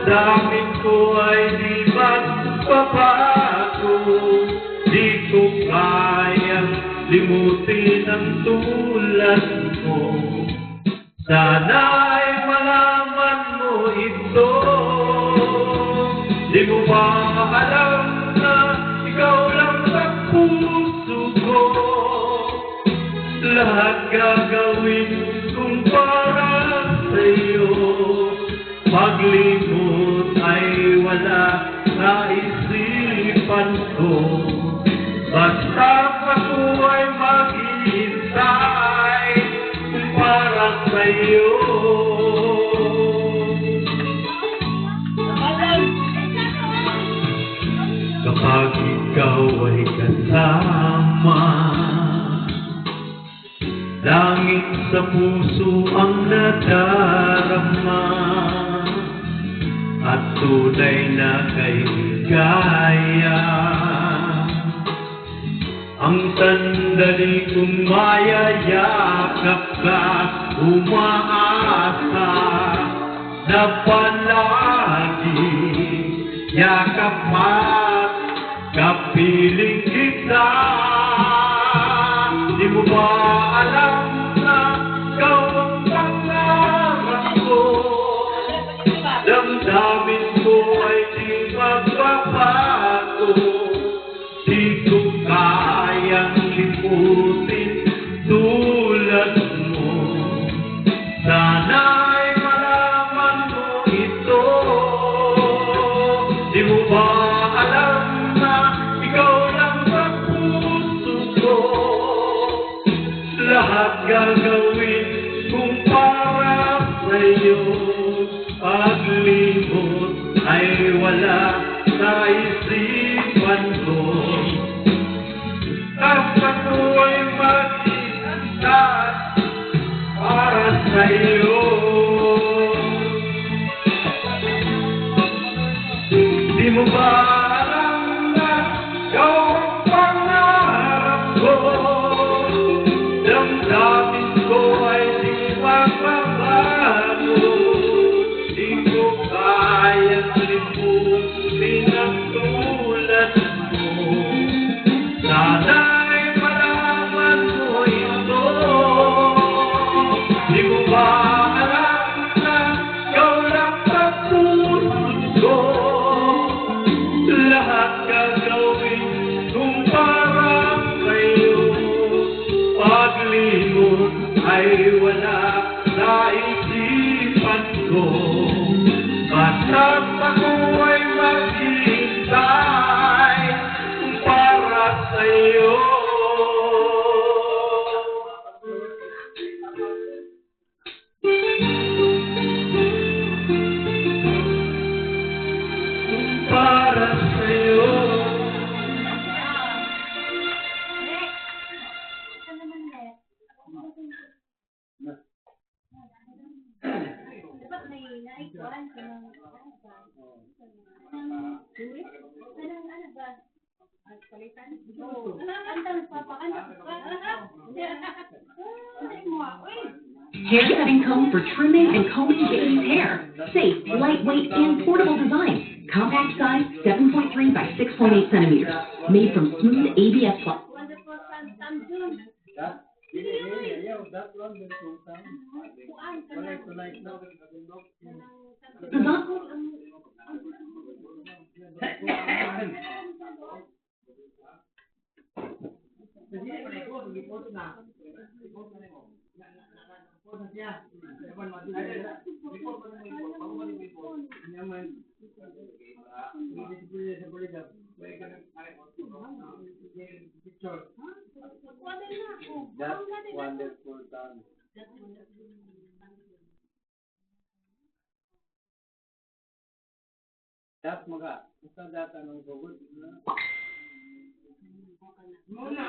Damdamin ko ay di magbabago. Di ko kayang limutin ang tulad mo. Sana'y malaman mo ito. Di mo ba alam na ikaw lang sa puso ko? Lahat gagawin kung para sa'yo. Maglimot ay wala sa isipan ko. Basta ako ay maghihintay para sa'yo. Kapag ikaw ay kasama, langit sa puso ang nadarama, at tunay na kailigaya. Ang sandali kong mayayakap ka, umaasa na palagi yakap at kapiling kita. Di mo ba alam na ikaw ang pangarap ko? Damdamin ko ay di magbabago. Di ko kayang limutin tulad mo. Sana'y malaman mo ito. Di mo ba alam na ikaw lang sa puso ko? Lahat gagawin kung para sa'yo. Paglimot ay wala sa isipan ko. Dapat ko ay maghihintay para sa'yo. Di mo ba alam na ikaw ang pangarap ko? Damdamin ko ay di magbabago. Di ko kayang limutin ang tulad mo. Sana'y malaman mo ito. Di mo ba alam na ikaw lang sa puso ko? Lahat gagawin kung para sa'yo. Paglimot ay wala sa isipan ko. Basta't ako ay maghihintay para sa'yo. Para sa'yo. Hair cutting comb for trimming and combing baby's hair. Safe, lightweight, and portable design. Compact size, 7.3 by 6.8 centimeters. Made from smooth ABS plastic. That's wonderful done. That's maga. Basta data ng gugod. Muna.